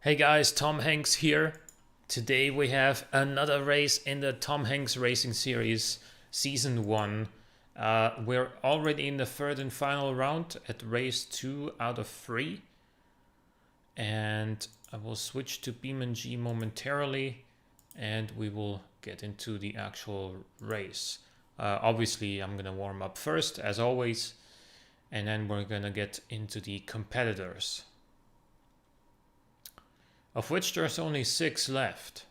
Hey guys, Tom Hanks here. Today we have another race in the Tom Hanks Racing Series Season 1. We're already in the third and final round at race 2 out of 3. And I will switch to BeamNG momentarily and we will get into the actual race. Obviously, I'm going to warm up first, as always, and then we're going to get into the competitors, of which there's only 6 left.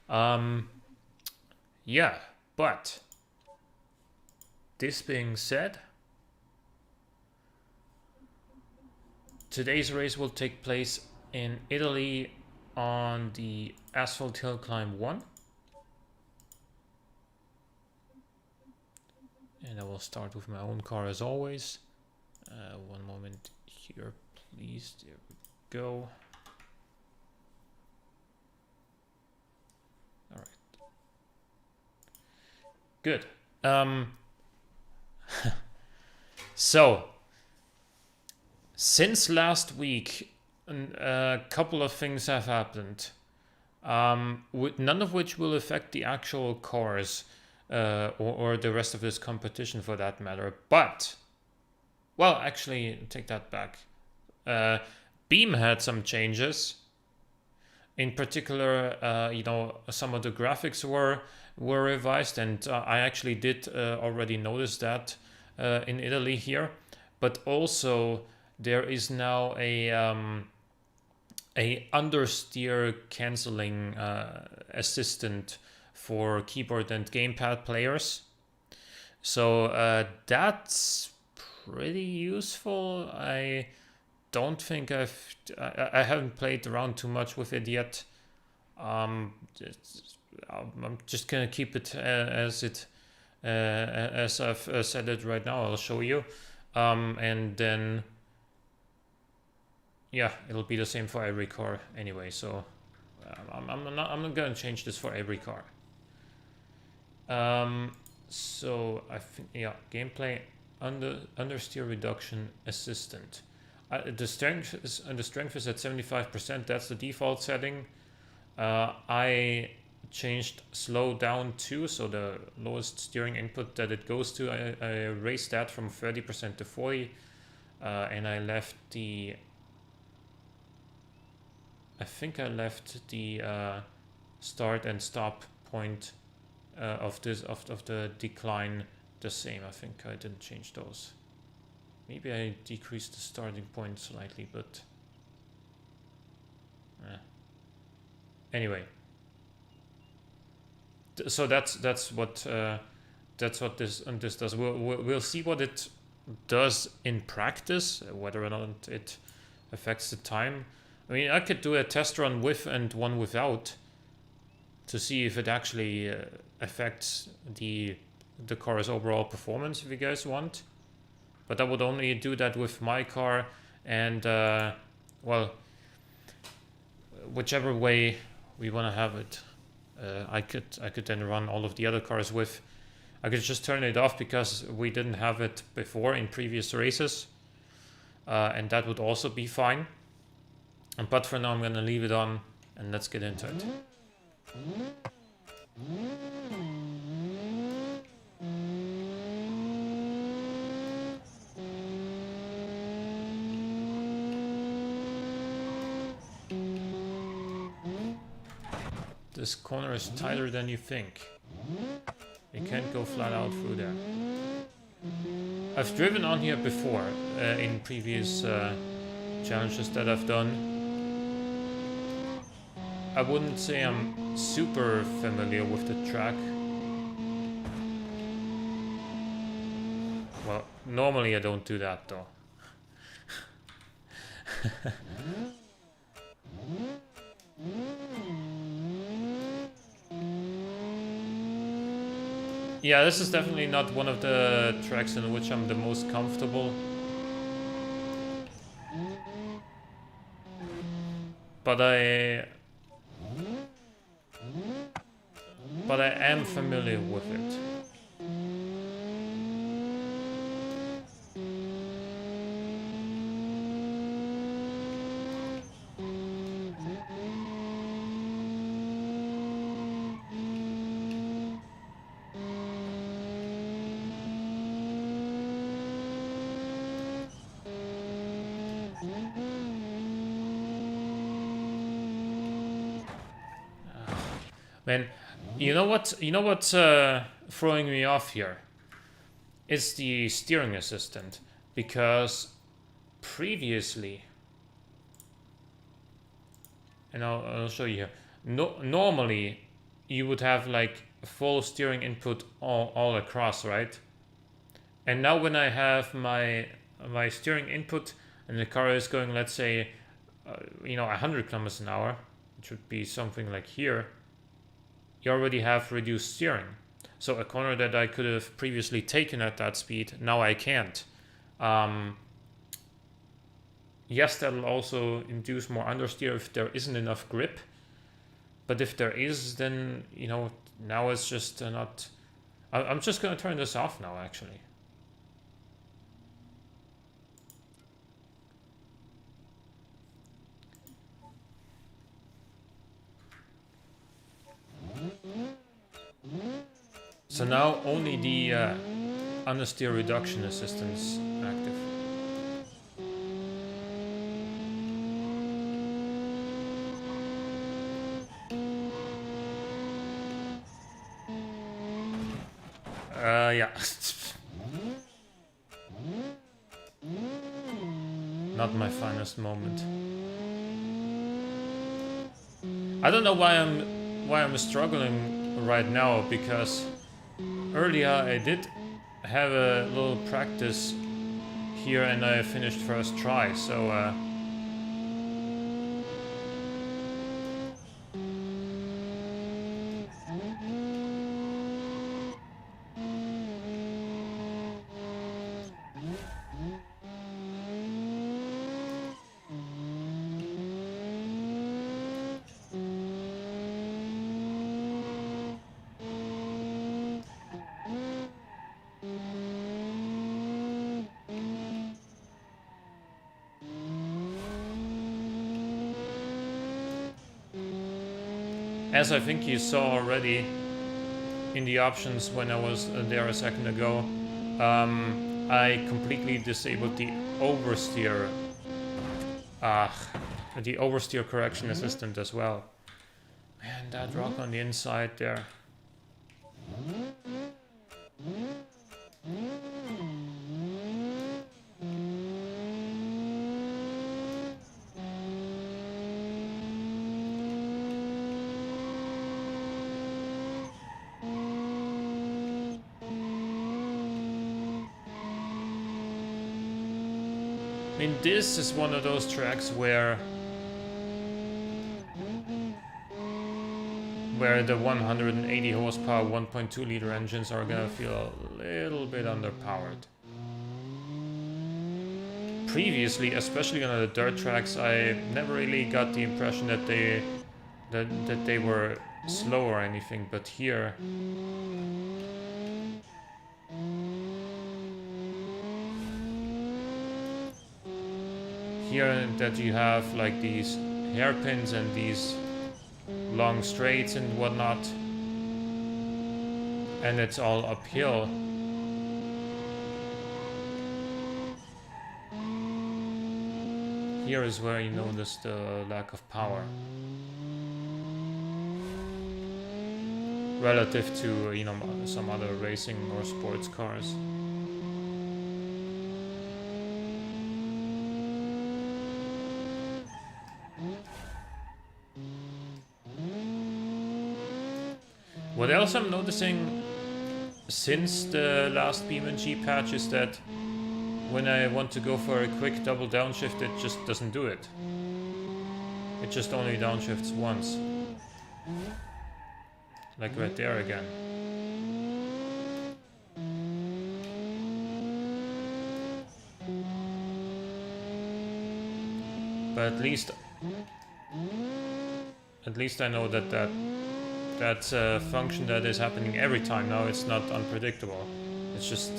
Yeah, but this being said, today's race will take place in Italy on the Asphalt Hill Climb 1. And I will start with my own car as always. One moment here, please. There we go. All right. Good. So, since last week, a couple of things have happened. None of which will affect the actual cars or the rest of this competition for that matter. But, well, actually, take that back. Beam had some changes. In particular, some of the graphics were revised, and I actually did already notice that in Italy here. But also, there is now a understeer canceling assistant for keyboard and gamepad players. So that's pretty useful. I don't think I haven't played around too much with it yet. I'm just gonna keep it as I've said it right now. I'll show you, and then yeah, it'll be the same for every car anyway. So I'm not gonna change this for every car. So I think, yeah, gameplay understeer reduction assistant. The strength is at 75%. That's the default setting. I changed slow down too, so the lowest steering input that it goes to, I raised that from 30% to 40, and I left the. I think I left the start and stop point of the decline the same. I think I didn't change those. Maybe I decreased the starting point slightly, but anyway. So that's what this does. We'll see what it does in practice, whether or not it affects the time. I mean, I could do a test run with and one without to see if it actually affects the car's overall performance, if you guys want. But I would only do that with my car, and well, whichever way we want to have it, I could then run all of the other cars with. I could just turn it off because we didn't have it before in previous races, and that would also be fine. But for now, I'm gonna leave it on, and let's get into it. This corner is tighter than you think. You can't go flat out through there. I've driven on here before in previous challenges that I've done. I wouldn't say I'm super familiar with the track. Well, normally I don't do that though. Yeah, this is definitely not one of the tracks in which I'm the most comfortable. But I am familiar with it. Man, you know what? You know what's throwing me off here? It's the steering assistant, because previously, and I'll show you here. Normally, you would have like full steering input all across, right? And now when I have my steering input and the car is going, let's say, 100 kilometers an hour, it should be something like here, you already have reduced steering. So a corner that I could have previously taken at that speed, now I can't. Yes, that'll also induce more understeer if there isn't enough grip. But if there is, then, now it's just not... I'm just going to turn this off now, actually. So now only the understeer reduction assistance active. Yeah. Not my finest moment. I don't know why I'm struggling right now, because earlier I did have a little practice here and I finished first try, so as I think you saw already in the options when I was there a second ago, I completely disabled the oversteer correction assistant as well. Man, that rock on the inside there. I mean, this is one of those tracks where the 180 horsepower 1.2 liter engines are gonna feel a little bit underpowered. Previously, especially on the dirt tracks, I never really got the impression that they were slow or anything, but here that you have like these hairpins and these long straights and whatnot, and it's all uphill. Here is where you notice the lack of power relative to some other racing or sports cars. What else I'm noticing since the last BeamNG patch is that when I want to go for a quick double downshift, it just doesn't do it. It just only downshifts once. Like right there again. But at least I know that's a function that is happening every time. Now it's not unpredictable. It's just...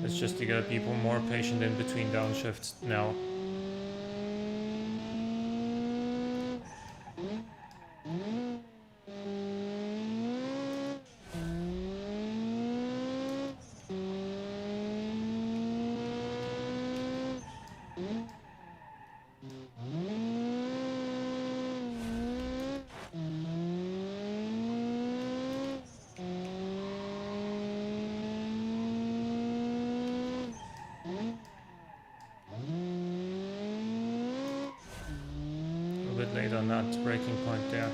It's just to get people more patient in between downshifts now. on that braking point there.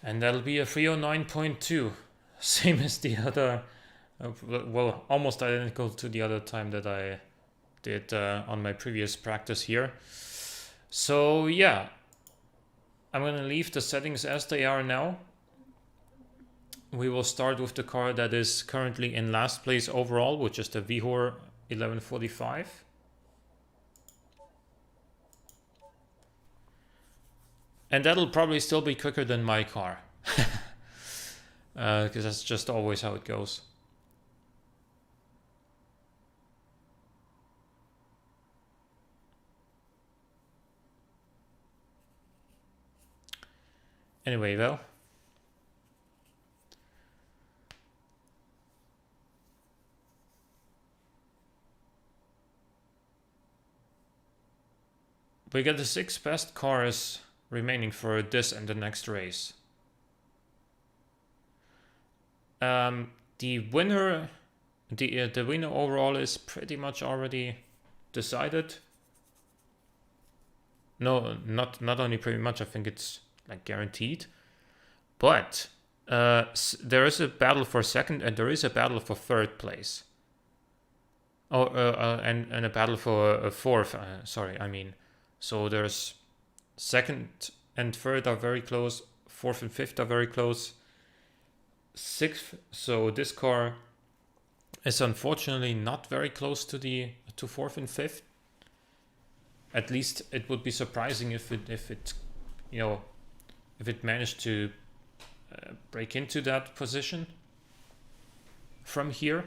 And that'll be a 309.2, same as the other, well, almost identical to the other time that I did on my previous practice here. So yeah, I'm gonna leave the settings as they are now. We will start with the car that is currently in last place overall, which is the VHOR 1145. And that'll probably still be quicker than my car. Because that's just always how it goes. Anyway, well. We get the 6 best cars remaining for this and the next race. The winner overall is pretty much already decided. No, not only pretty much, I think it's like guaranteed. But there is a battle for second and there is a battle for third place. Oh, and a battle for fourth, sorry, I mean. So there's second and third are very close, fourth and fifth are very close. Sixth, so this car is unfortunately not very close to fourth and fifth. At least it would be surprising if it managed to break into that position from here.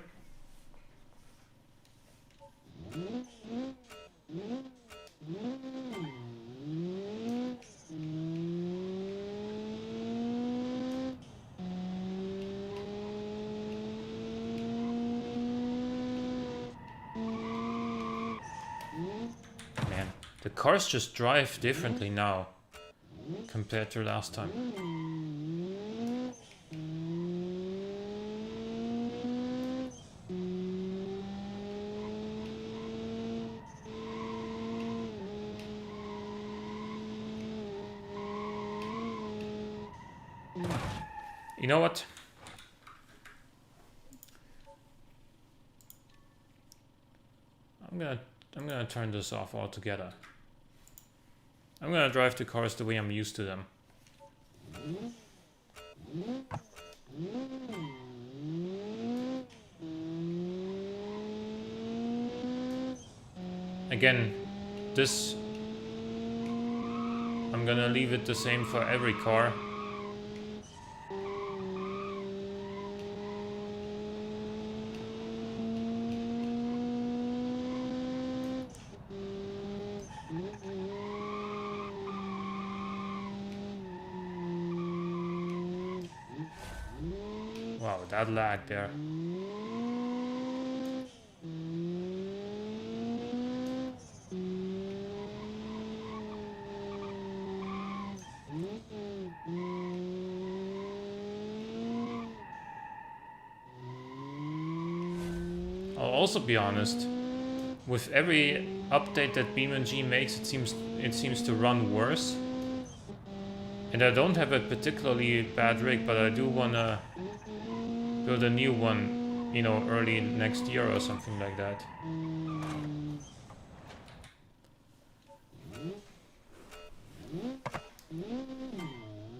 Man, the cars just drive differently now compared to last time. You know what? I'm gonna turn this off altogether. I'm gonna drive the cars the way I'm used to them. Again, this I'm gonna leave it the same for every car. Wow, that lag there. I'll also be honest, with every update that BeamNG makes, it seems to run worse. And I don't have a particularly bad rig, but I do wanna build a new one, you know, early next year or something like that.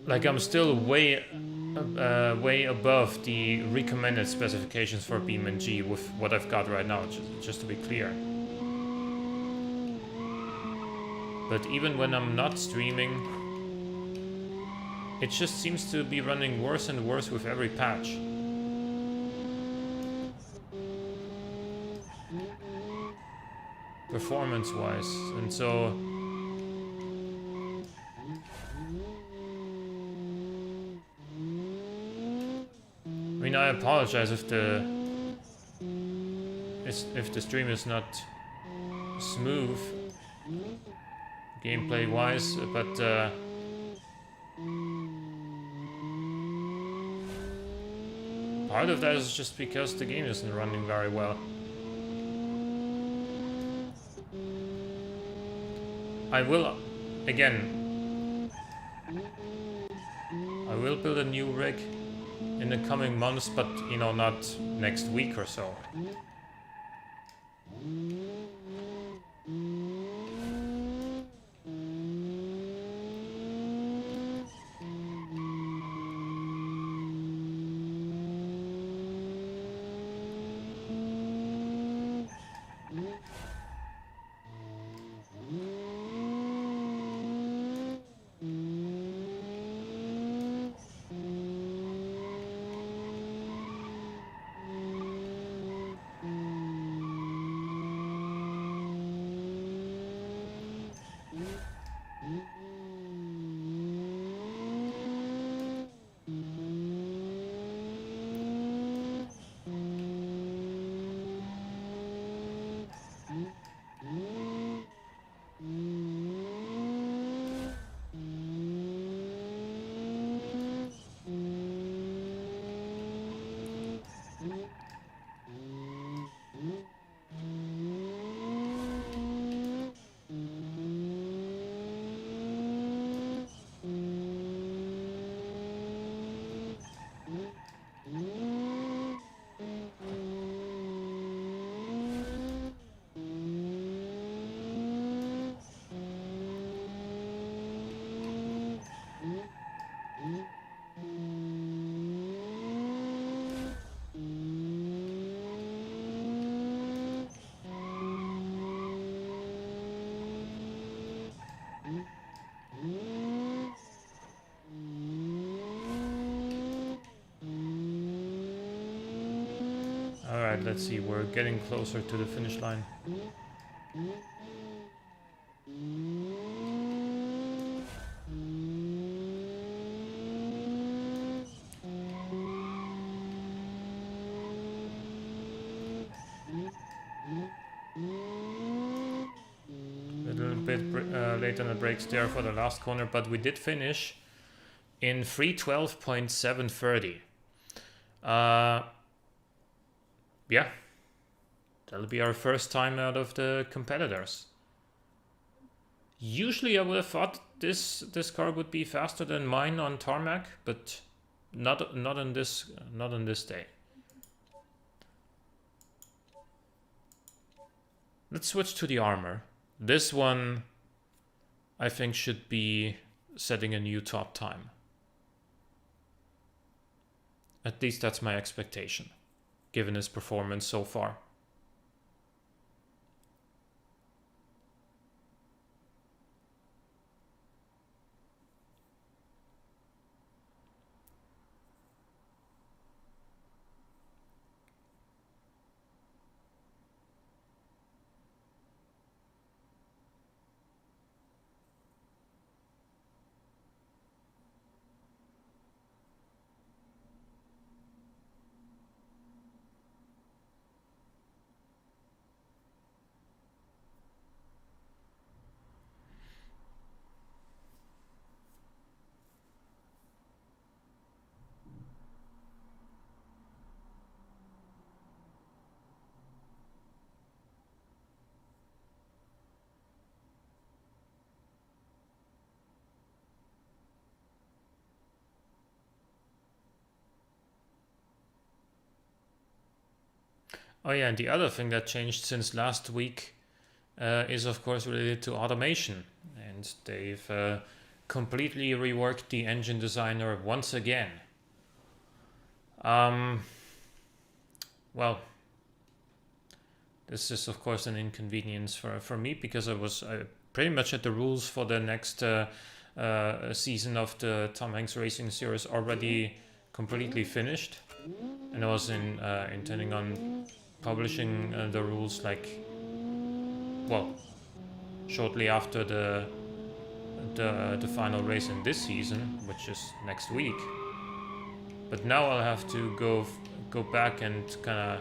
Like, I'm still way above the recommended specifications for BeamNG with what I've got right now, just to be clear. But even when I'm not streaming, it just seems to be running worse and worse with every patch. Performance-wise, and so I mean, I apologize if the stream is not smooth gameplay wise, but part of that is just because the game isn't running very well. I will, again, I will build a new rig in the coming months, but you know, not next week or so. Alright, let's see, we're getting closer to the finish line. A little bit late on the brakes there for the last corner, but we did finish in 3:12.730. Yeah, that'll be our first time out of the competitors. Usually I would have thought this car would be faster than mine on tarmac, but not on this day. Let's switch to the armor. This one I think should be setting a new top time. At least that's my expectation, given his performance so far. Oh yeah, and the other thing that changed since last week is of course related to automation, and they've completely reworked the engine designer once again. Well, this is of course an inconvenience for me, because I was pretty much at the rules for the next season of the Tom Hanks Racing Series already completely finished, and I was intending on publishing the rules shortly after the final race in this season, which is next week. But now I'll have to go back and kind of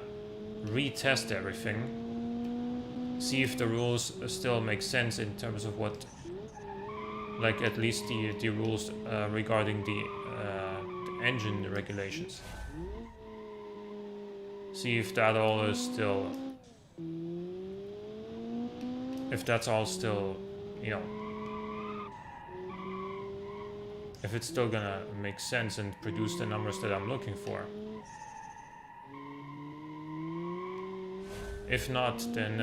retest everything, see if the rules still make sense in terms of what, like at least the rules regarding the engine regulations. See if that all is still, if that's all still, you know, if it's still gonna make sense and produce the numbers that I'm looking for. If not, then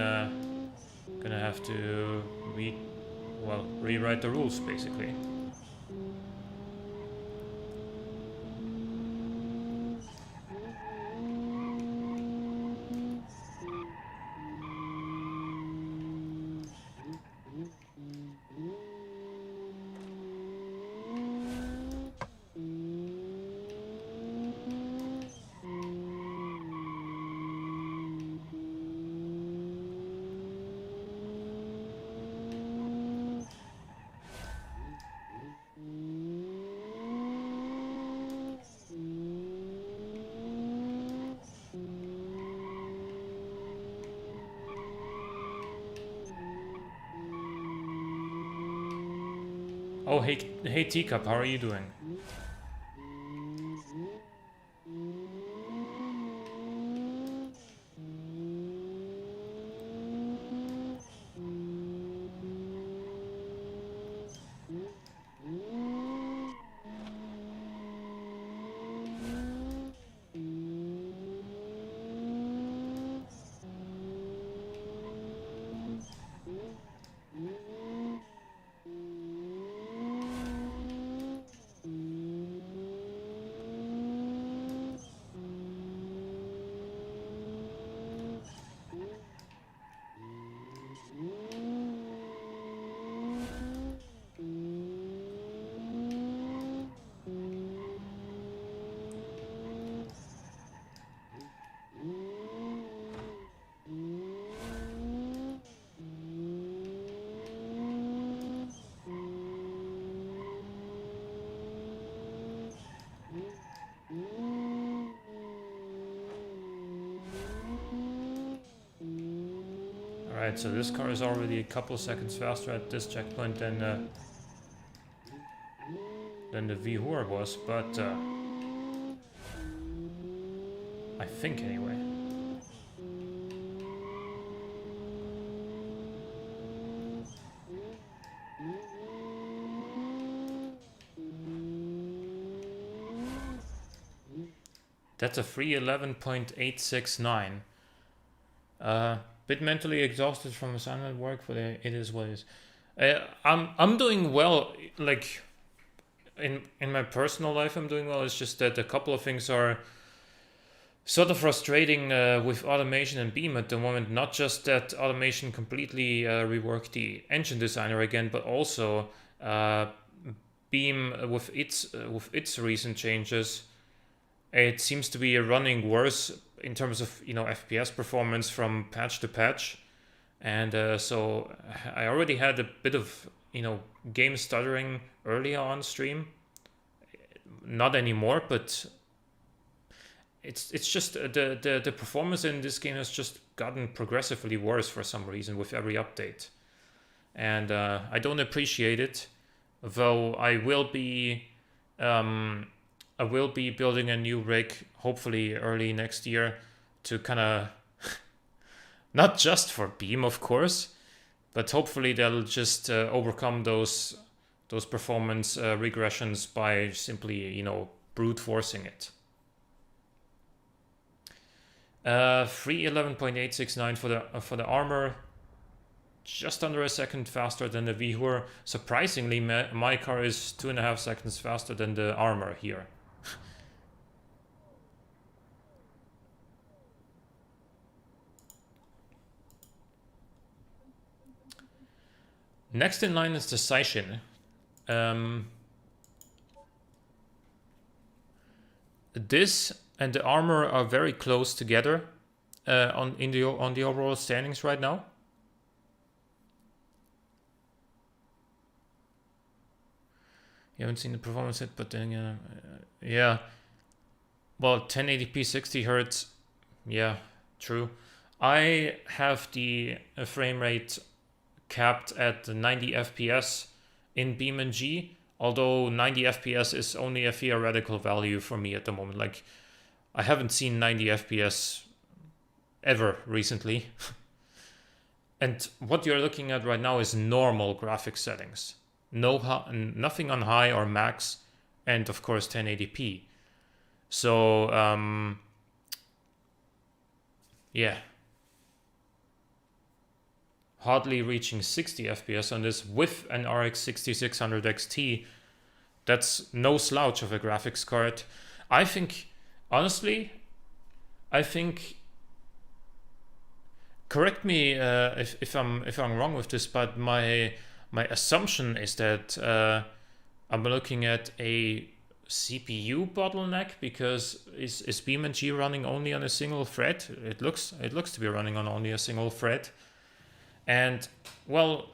gonna have to rewrite the rules basically. Oh, hey Teacup, how are you doing? Alright, so this car is already a couple seconds faster at this checkpoint than the VHOR was, but I think anyway. That's a free 11.869. Bit mentally exhausted from assignment work, but it is what it is. I'm doing well. Like in my personal life, I'm doing well. It's just that a couple of things are sort of frustrating with automation and Beam at the moment. Not just that automation completely reworked the engine designer again, but also Beam with its recent changes. It seems to be running worse in terms of, you know, FPS performance from patch to patch, and so I already had a bit of, you know, game stuttering early on stream. Not anymore, but it's just the performance in this game has just gotten progressively worse for some reason with every update, and I don't appreciate it. Though I will be building a new rig, hopefully early next year, to kind of not just for Beam, of course, but hopefully they'll just overcome those performance regressions by simply, you know, brute forcing it. Free 11.869 for the armor, just under a second faster than the VHOR. Surprisingly, my car is 2.5 seconds faster than the armor here. Next in line is the Saishin. This and the armor are very close together on the overall standings right now. You haven't seen the performance yet, but then yeah. Well, 1080p 60 hertz, yeah, true. I have the frame rate capped at 90 FPS in BeamNG, although 90 FPS is only a theoretical value for me at the moment. Like, I haven't seen 90 FPS ever recently. And what you're looking at right now is normal graphics settings. Nothing on high or max, and of course 1080p. So, yeah. Hardly reaching 60 FPS on this with an RX 6600 XT. That's no slouch of a graphics card. I think, honestly, I think. Correct me if I'm wrong with this, but my assumption is that I'm looking at a CPU bottleneck because is BeamNG running only on a single thread? It looks to be running on only a single thread, and well,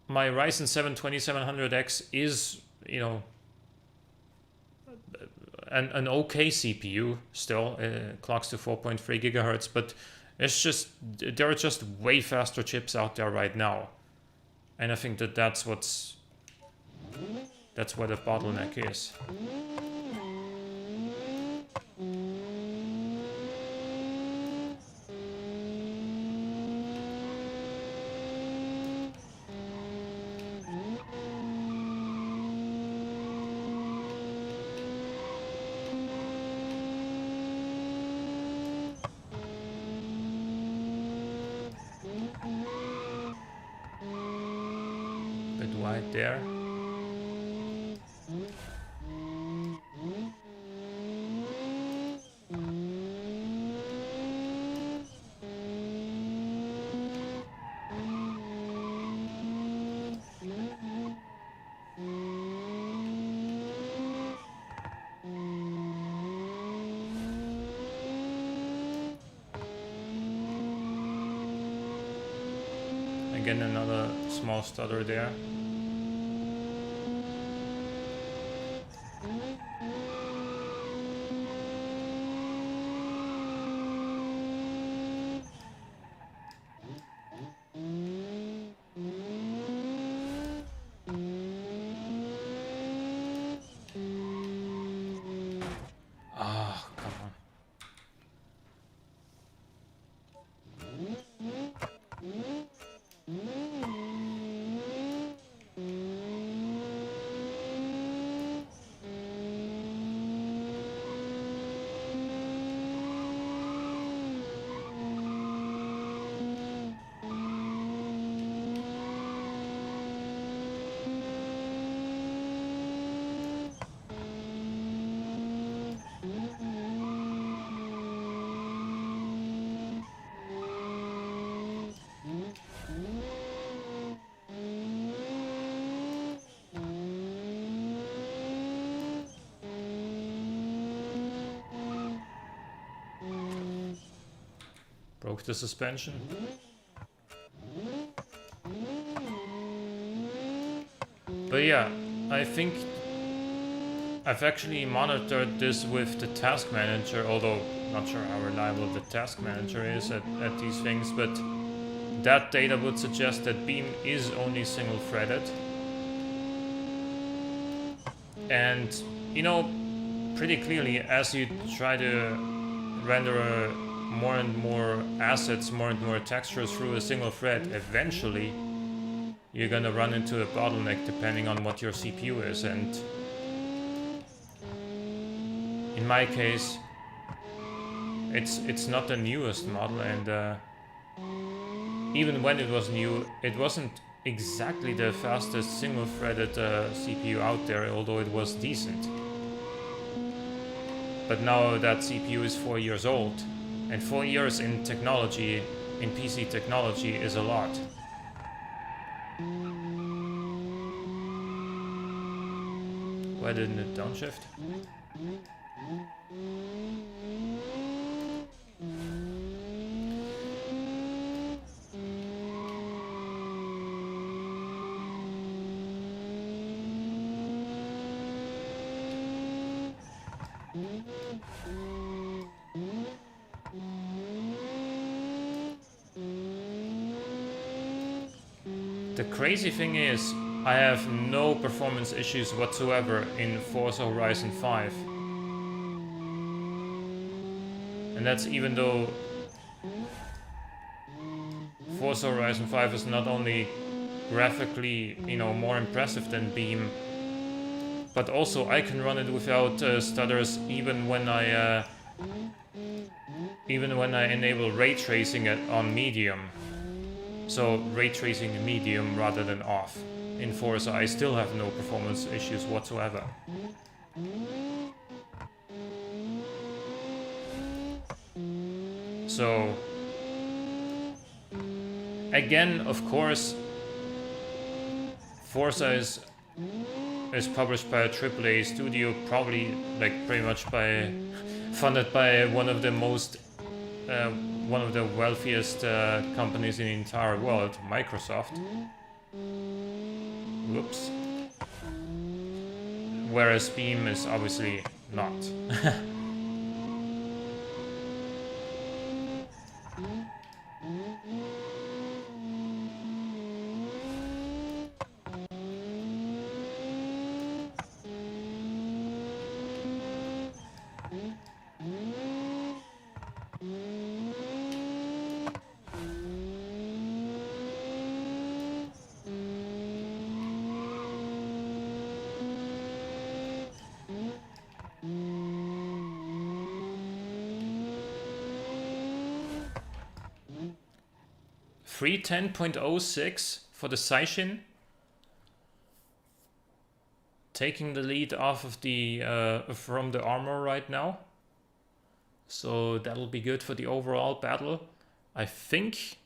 my Ryzen 7 2700X is, you know, an okay CPU still, clocks to 4.3 gigahertz, but it's just there are just way faster chips out there right now, and I think that's where the bottleneck is. Bit wide there. Again, another small stutter there. Ah, come on. Broke the suspension. But yeah, I think I've actually monitored this with the task manager, although not sure how reliable the task manager is at these things, but that data would suggest that Beam is only single threaded. And, you know, pretty clearly, as you try to render more and more assets, more and more textures through a single thread, eventually you're gonna run into a bottleneck depending on what your CPU is. And in my case, it's not the newest model, and even when it was new, it wasn't exactly the fastest single-threaded CPU out there, although it was decent. But now that CPU is 4 years old, and 4 years in technology, in PC technology, is a lot. Why didn't it downshift? The crazy thing is, I have no performance issues whatsoever in Forza Horizon 5. And that's even though Forza Horizon 5 is not only graphically, you know, more impressive than Beam, but also I can run it without stutters even when I enable ray tracing it on medium. So ray tracing in medium rather than off. In Forza I still have no performance issues whatsoever. So again, of course, Forza is published by a AAA studio, probably like pretty much by funded by one of the wealthiest companies in the entire world, Microsoft. Whoops. Whereas Beam is obviously not. 310.06 for the Seishin, taking the lead off of the from the armor right now. So that'll be good for the overall battle, I think.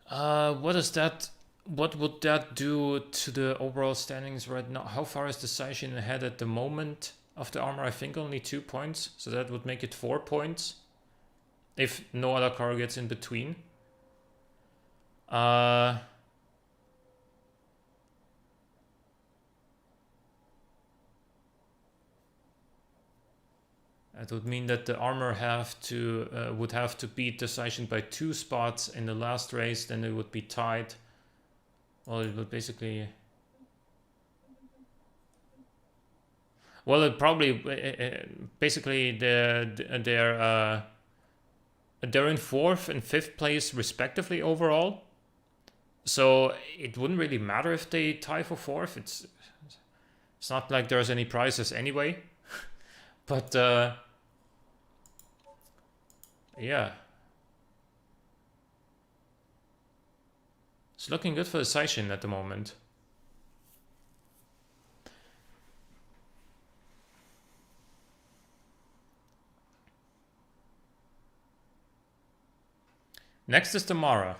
What is that? What would that do to the overall standings right now? How far is the Seishin ahead at the moment of the armor? I think only 2 points, so that would make it 4 points if no other car gets in between. That would mean that the armor would have to beat the Seishin by 2 spots in the last race, then it would be tied. Well, it would basically... Well, it probably... basically, they're in 4th and 5th place respectively overall. So it wouldn't really matter if they tie for 4th. It's not like there's any prizes anyway. But yeah, it's looking good for the Seishin at the moment. Next is Tamara.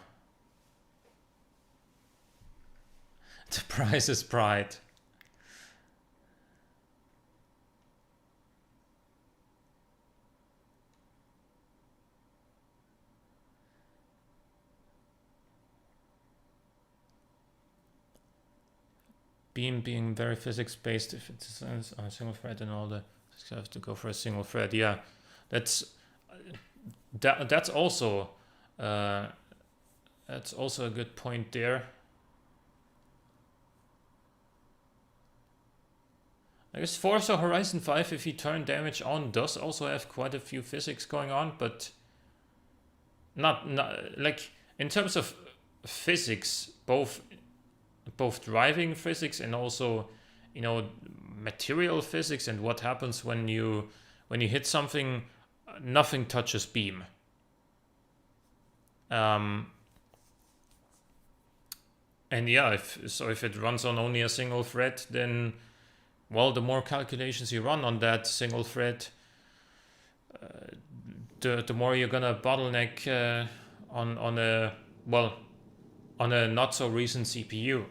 The prize is pride. Beam being very physics based, if it's on a single thread, and all the have to go for a single thread. Yeah, that's also a good point there. I guess Forza Horizon 5, if you turn damage on, does also have quite a few physics going on, but not like in terms of physics, both driving physics and also, you know, material physics and what happens when you hit something, nothing touches Beam. And yeah, if it runs on only a single thread, then, well, the more calculations you run on that single thread, the more you're gonna bottleneck on a not so recent CPU.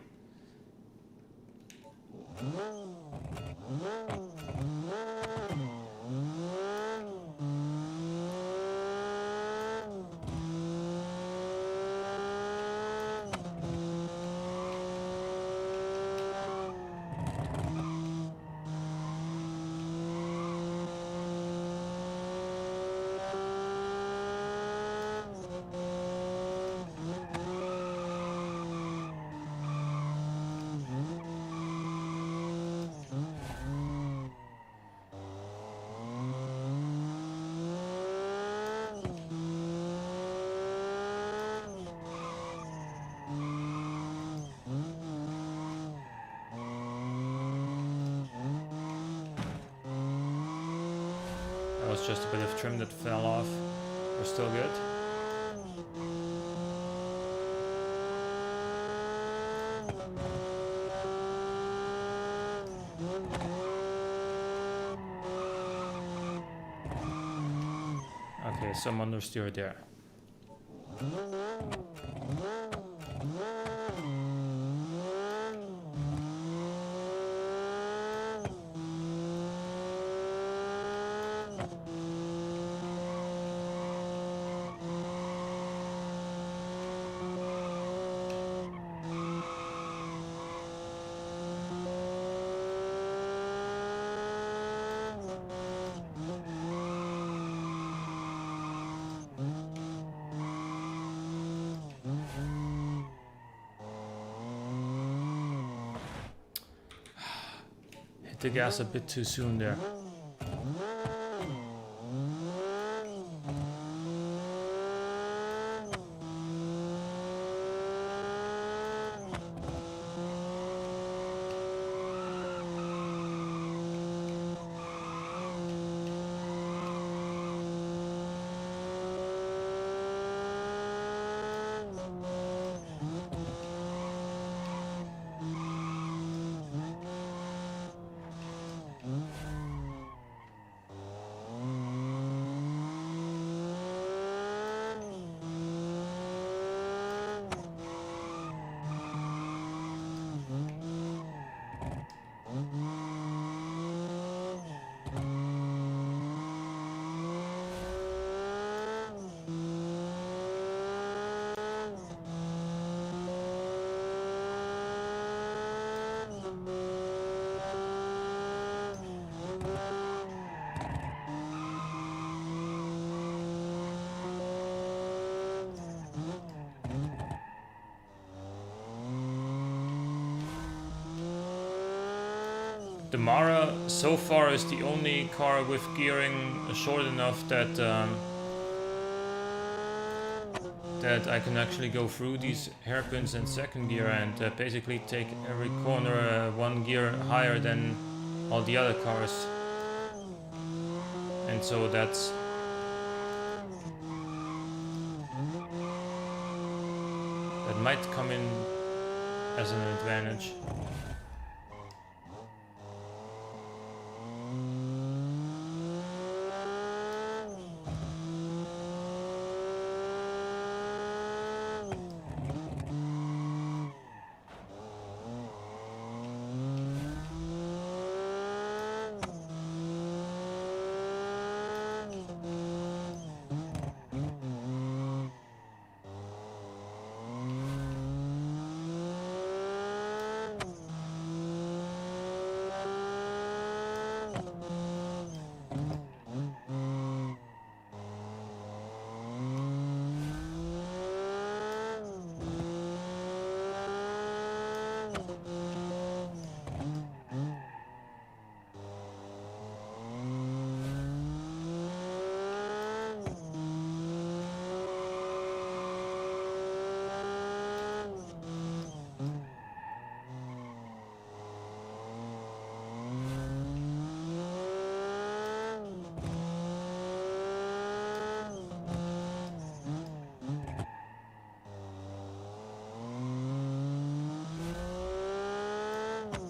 was just a bit of trim that fell off. We're still good. Okay, some understeer there. Hit the gas a bit too soon there. The Mara so far is the only car with gearing short enough that that I can actually go through these hairpins in second gear and basically take every corner one gear higher than all the other cars. And so that might come in as an advantage.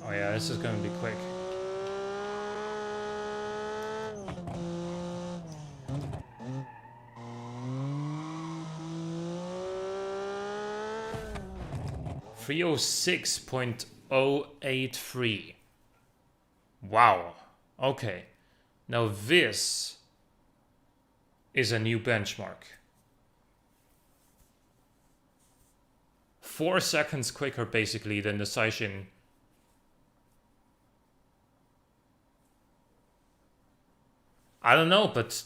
Oh yeah, this is going to be quick. .083. Wow. Okay. Now this is a new benchmark. 4 seconds quicker basically than the Saishin. I don't know, but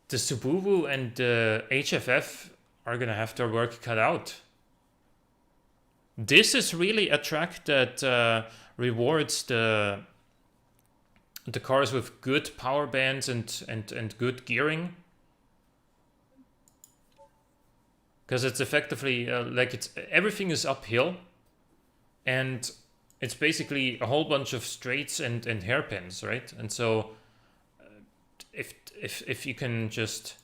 the Subaru and the HFF are gonna have their work cut out. This is really a track that rewards the cars with good power bands and good gearing, because it's effectively like everything is uphill, and it's basically a whole bunch of straights and hairpins, right? And so if you can just,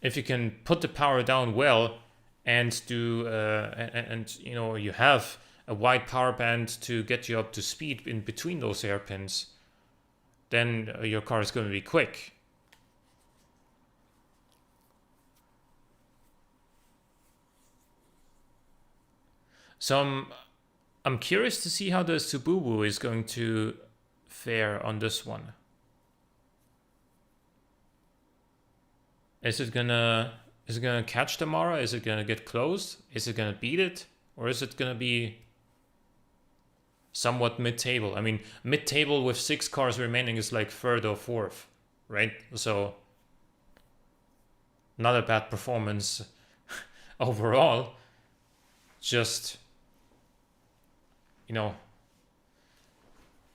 if you can put the power down well and do and you know, you have a wide power band to get you up to speed in between those hairpins, then your car is going to be quick. So I'm curious to see how the Subaru is going to fare on this one. Is it gonna catch the Mara? Is it gonna get close? Is it gonna beat it? Or is it gonna be somewhat mid-table? I mean, mid-table with 6 cars remaining is like 3rd or 4th, right? So not a bad performance overall. Just, you know,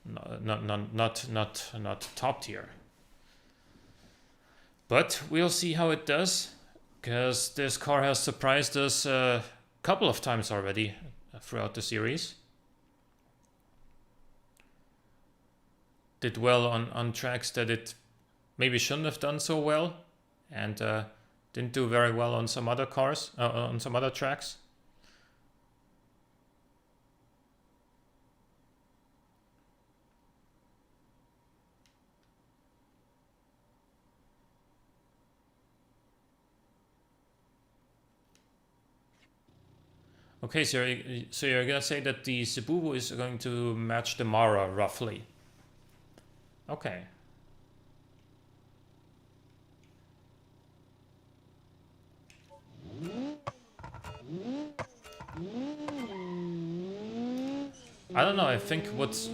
not top tier. But we'll see how it does, because this car has surprised us a couple of times already throughout the series. Did well on tracks that it maybe shouldn't have done so well, and didn't do very well on some other cars, on some other tracks. Okay, so you're gonna say that the Subaru is going to match the Mara roughly. Okay. I don't know, I think what's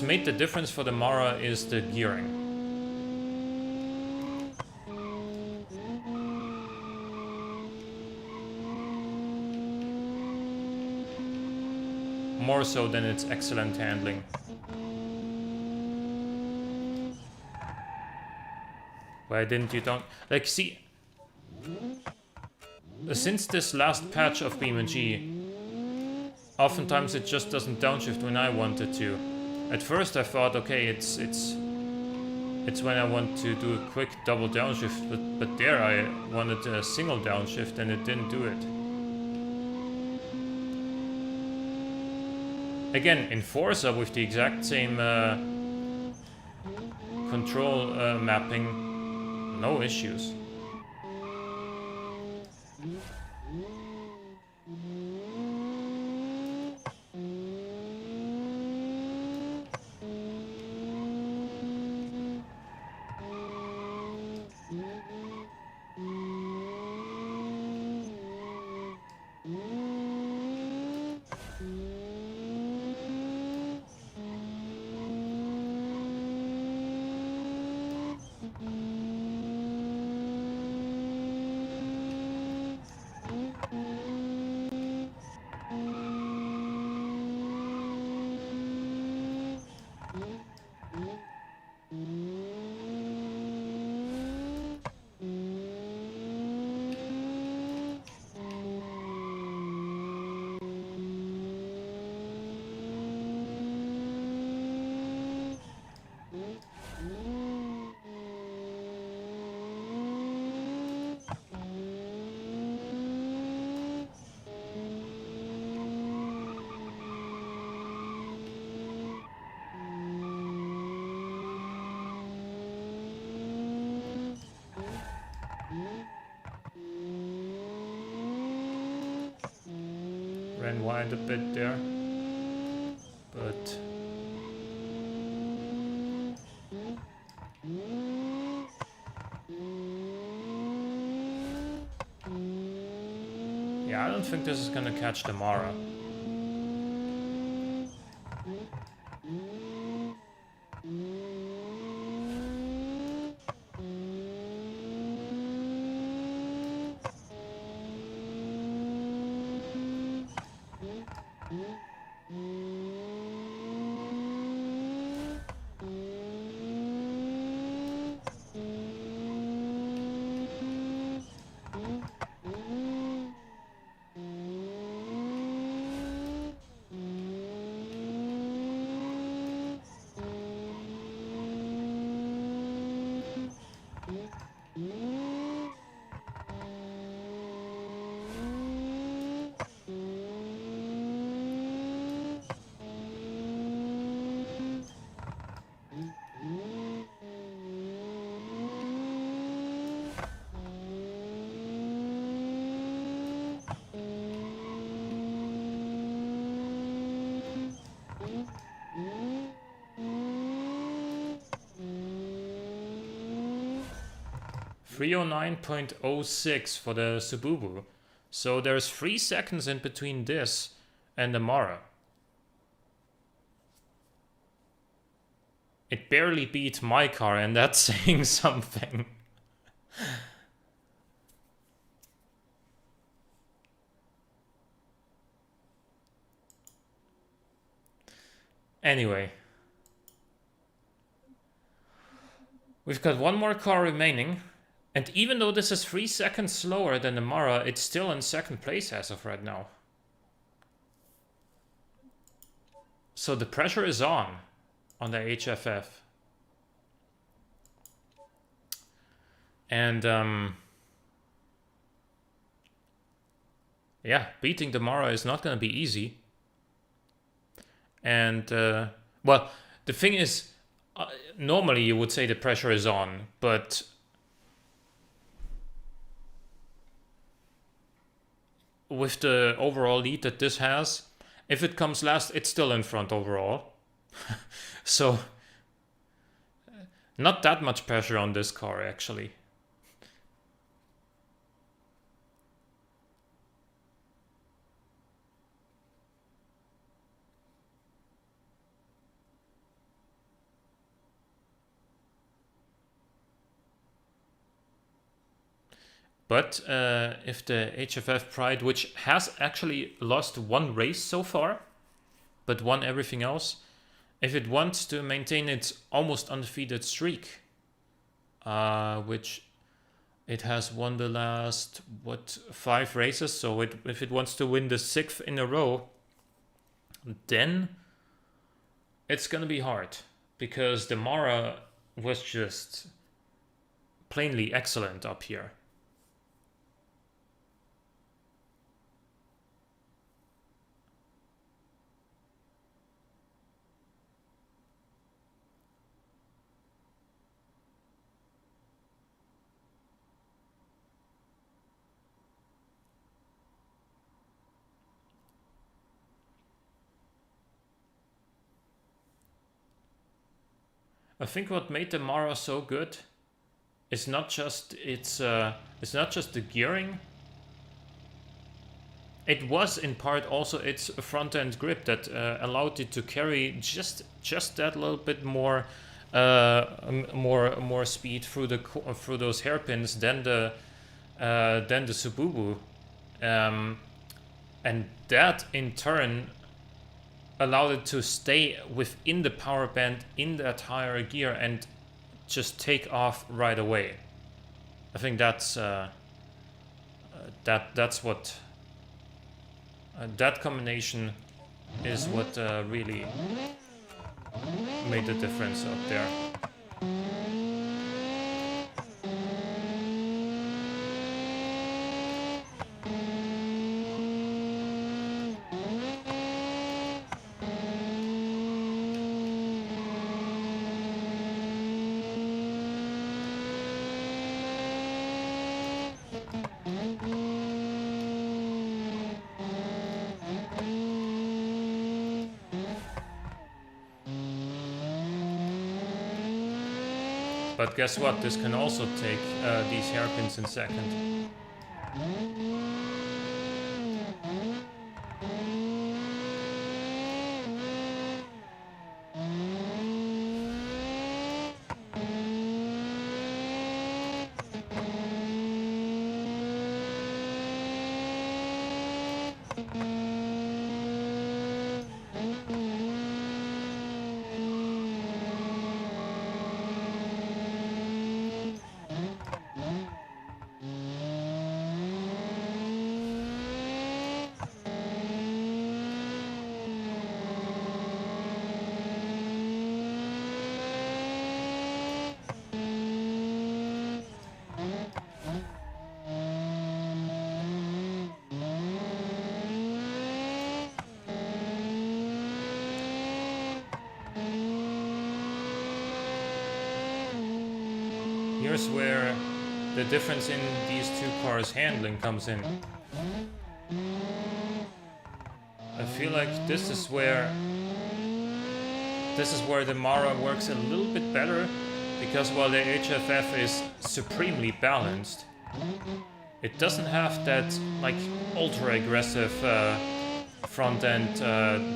made the difference for the Mara is the gearing. More so than its excellent handling. Why didn't you don't like see? Since this last patch of BeamNG, oftentimes it just doesn't downshift when I want it to. At first I thought, okay, it's when I want to do a quick double downshift, but there I wanted a single downshift and it didn't do it. Again, in Forza with the exact same control mapping, no issues. Ran wide a bit there, but yeah, I don't think this is gonna catch the Mara. .06 for the Subaru. So there's 3 seconds in between this and the Mara. It barely beat my car, and that's saying something. Anyway. We've got one more car remaining. And even though this is 3 seconds slower than the Mara, it's still in second place as of right now. So the pressure is on the HFF. And yeah, beating the Mara is not going to be easy. And well, the thing is, normally you would say the pressure is on, but with the overall lead that this has, if it comes last, it's still in front overall. So not that much pressure on this car actually. But if the HFF Pride, which has actually lost one race so far, but won everything else, if it wants to maintain its almost undefeated streak, which it has won the last, 5 races, so if it wants to win the 6th in a row, then it's gonna be hard, because the Mara was just plainly excellent up here. I think what made the Mara so good is not just it's not just the gearing. It was in part also its front end grip that allowed it to carry just that little bit more more speed through those hairpins than the Subaru, and that in turn allowed it to stay within the power band in that higher gear and just take off right away. I think that's that's what that combination is what really made the difference up there. But guess what? This can also take these hairpins in second. Here's where the difference in these two cars' handling comes in. I feel like this is where this is where the Mara works a little bit better, because while the HFF is supremely balanced, it doesn't have that like ultra aggressive front end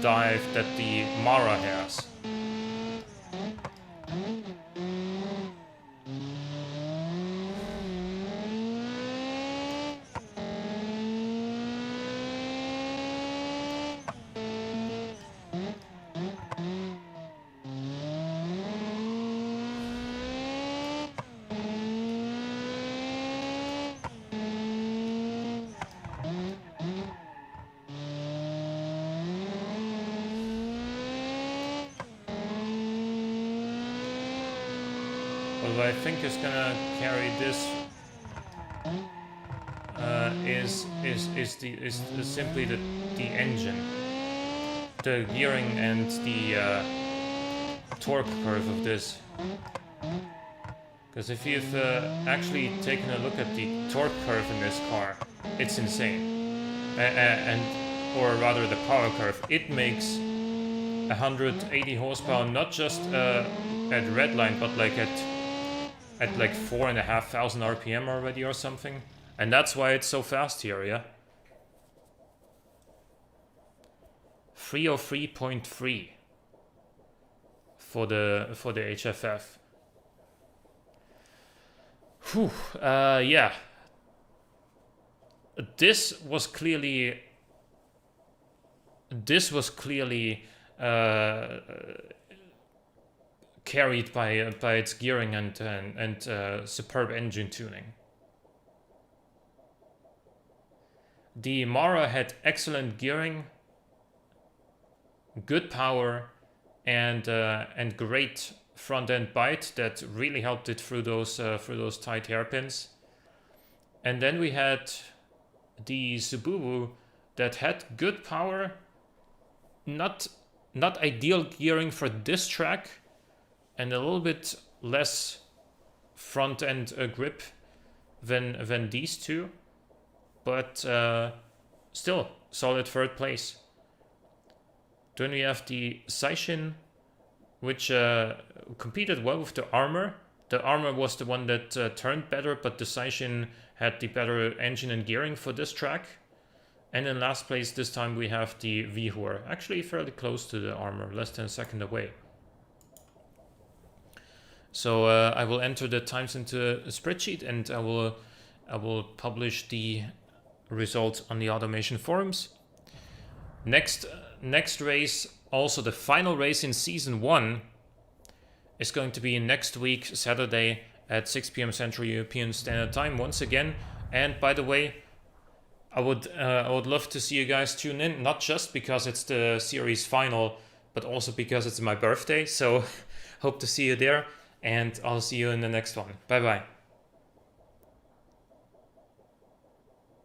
dive that the Mara has. What I think is gonna carry this is simply the engine, the gearing, and the torque curve of this. Because if you've actually taken a look at the torque curve in this car, it's insane. Or rather the power curve. It makes 180 horsepower, not just at redline, but like at like 4,500 RPM already or something. And that's why it's so fast here, yeah? 303.3 for the HFF. Whew, yeah. This was clearly carried by its gearing and superb engine tuning. The Mara had excellent gearing, good power, and great front end bite that really helped it through those tight hairpins. And then we had the Subaru that had good power, not ideal gearing for this track, and a little bit less front end grip than these two, but still solid third place. Then we have the Saishin, which competed well with the Armor. The Armor was the one that turned better, but the Saishin had the better engine and gearing for this track. And in last place this time we have the VHOR, actually fairly close to the Armor, less than a second away. So I will enter the times into a spreadsheet, and I will publish the results on the Automation forums. Next race, also the final race in season 1, is going to be next week, Saturday at 6 p.m. Central European Standard Time once again. And by the way, I would love to see you guys tune in, not just because it's the series final, but also because it's my birthday. So hope to see you there, and I'll see you in the next one. Bye bye.